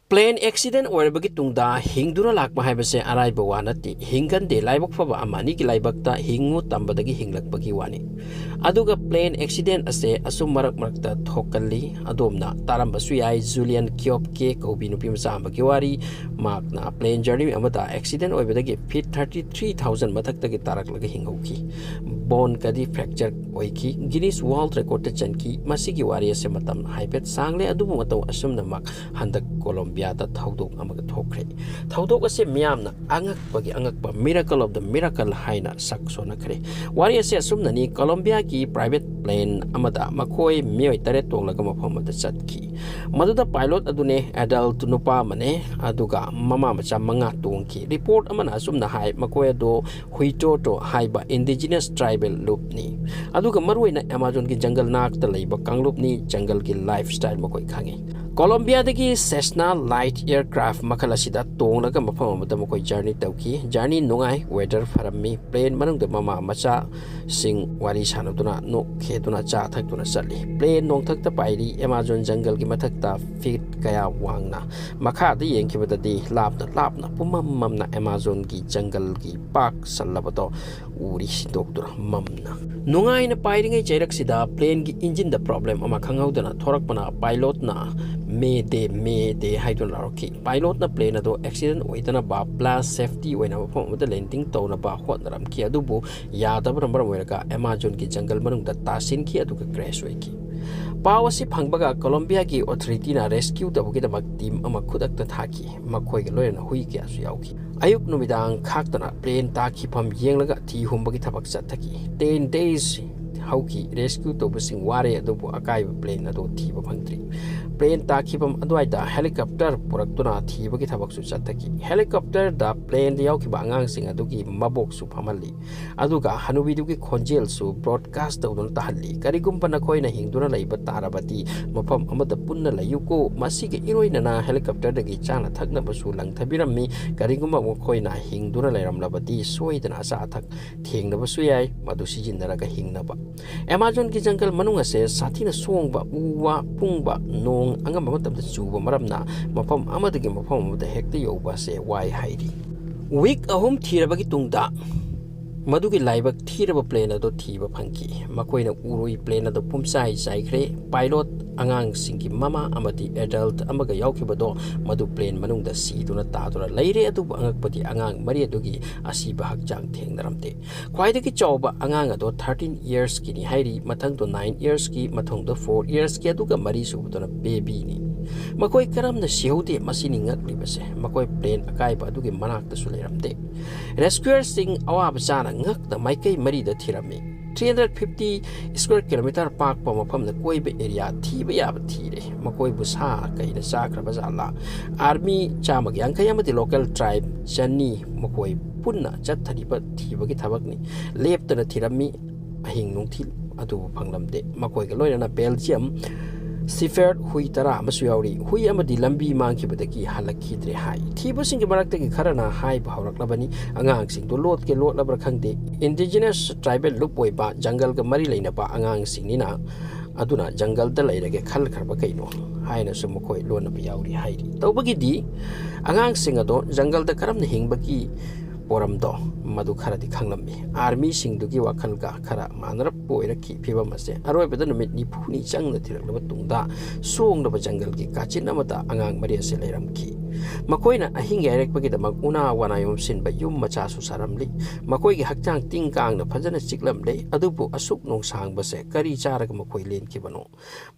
Plane accident oirabagi tungda hingduna lakpa haibase araiba wanati hingande laibak faba amani ki laibakta hingu tambadagi hinglakpagi wani aduga plane accident ase asum marak marakta thokalli adomna tarambasu yai Julian Kyopke kobi nupi macha ambagi wari makna plane journey amada accident oibadagi feet 33,000 mathakta taraklaga hingauki bone kadi fracture oiki Guinness World Record ta chanki masigi wari ase matam haibet sangle adubu mataw asumna mak handak Colombia da thaudok amaga thokre thaudok ase miyamna angakpa miracle of the miracle haina saksona khre wari ase asumna ni Colombia ki private plane amada makoi mioi tare tonglaga mafam da chatki maduda pilot adune adult nupa mane aduga mama macha manga tongki report amana asumna hai makoi do huito to haiba indigenous tribal loop ni aduga maruina Amazon ki jungle nak ta leiba kanglup ni jungle ki lifestyle makoi khangi Colombia dagi Cessna light aircraft makalasida tonglaga mafam amada makoi journey tauki journey nungai weather farami plane manung de mama macha sing wari sanaduna no kheduna cha thakuna sali plane nong thakta pairi Amazon jungle ki mathakta feet kaya wangna makha da yengkibadadi lapna pumamamna Amazon ki jungle ki park sallabato uri sidokdura mamna nungai na pairi ngai chairak sida plane ki engine da problem ama khangaudana thorakpana pilot na me de haidun laroki pilot na plane ado accident oidana ba plus safety oina mafam da landing tawna ba hotnaram ki adubu yadaba number oiraga Amazon ki jungle manung da tasin ki aduga crash oiki Pawasi phangbaga Colombia ki authority na rescue tabuki da team ama khudak ta thaki makhoi ga loyana hui ki asu yauki ayuk numidang khaktana plane ta khifam yenglaga thi humbagi thabak chathaki 10 days hauki rescue tobusing ware adubu akai plane ado thiba phangtri plane ta khifam adwaida helicopter puraktuna thibagi thabak su chathaki helicopter da plane da yauki bangang sing adugi mabok su phamali aduga hanubi dugi khonjel su broadcast tawdun tahalli karigum pana khoina hingduna leiba tarabati mafam amada punna layuko masige iroina na helicopter dagi chana thakna basu langthabirami karigum mo khoina hingduna leiramlabati soidana sa thak thengna basu yai madu sijindaraga hingnaba Amazon ki jungle manung ase sathina songba uwa pungba nong angam matamda chuba maramna mafam amadagi mafam amada hekta yoba se wai hairi week ahum thirabagi tungda madugi laibak thiraba plane ado thiba phangki makoina urui plane ado pumsai saikre pilot angang singki mama amati adult amaga yaukibado madu plane manungda siduna tadura leire adu angakpati angang mari adugi asiba hakjang thengnaramte khwaidagi chawba angang ado 13 years ki ni hairi mathang do 9 years ki mathong do 4 years ki aduga mari subudona baby ni makoi karamna siaude masini ngaklibase makoi plane akaiba adugi manakta suleiramte rescuers sing awab chana ngakta maikai mari da thirami 350 square kilometer park pa mafam na koiba area thiba yaba thire makoi busa kaina sakraba jala army chama yang kayamati local tribe chani makoi punna chathariba thiba ki thabak ni leptana thirami ahing nungthil adu phanglamde makoi ga loina Belgium Sifert hui tara amasuyauri hui amadi lambi mangkibadagi halakidre hai thibasing ki maraktagi kharana hai bhawraklabani angang sing do lot ke lot labra khangde indigenous tribal loop oiba jungle ga mari leina ba angang sing nina aduna jungle da leirage khal kharba kaino haina sumukoi lona biyauri hairi tawbagi di angang sing ado jungle da karamna hingbagi poramdo madu kharadi khanglammi army singdugi wakhalga khara manarap poiraki phibam ase aroi beda numit ni phuni changna thiraklaba tungda songlaba jungle gi kachin amata angang mari ase leiramki makoina ahing yarekpagi damak una wanayom sinba yum macha su saramli makoi gi hakchang tingkang na phajana chiklamle adubu asuk nong sangbase kari charaga makoi len kibano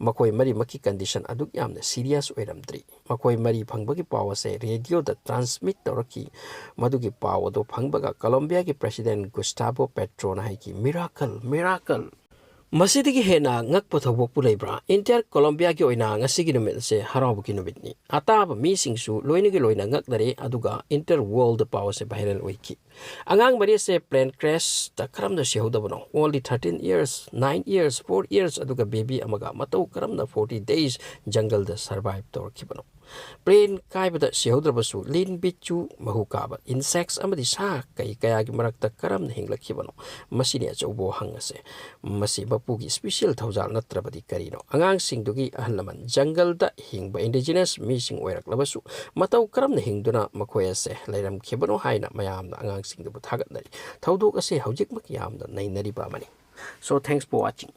makoi mari maki condition aduk yamna serious oiramdri makoi mari phangbagi power se radio da transmit toraki madugi power do phangbaga Colombia ki president Gustavo Petro na haiki miracle Masidigi hena ngak pathobok puleibra entire Colombia ki oina ngasigi numit se harabu ki numit ni ataba mi singsu loina ki loina ngak dare aduga inter world power se viral oiki angang bari se plane crash ta karamna shehudabano only 13 years 9 years 4 years aduga baby amaga matau karamna 40 days jungle da survive tor kibano प्लेन कायबदा सिहौद्रबसु लीन बिचु महु काबा insects अमदि सा कई कया की मरक्ता करम हिंगलखिबनो मसिने अचौबो हंगसे मसि बपुगी स्पेशल थौजाल नत्रबदि करिनो अंगांग सिंगदुगी अहलमन जंगल दा हिंगबा इंडिजिनस मीसिंग ओइरक्लबसु मतौ करम हिंगदुना मखोय असे लैरम खिबनो हाइना मयामना अंगांग सिंगदुबु थागतनरि थौदोक असे हौजिकमक यामना नैनरिबा मनि सो थैंक्स फॉर वाचिंग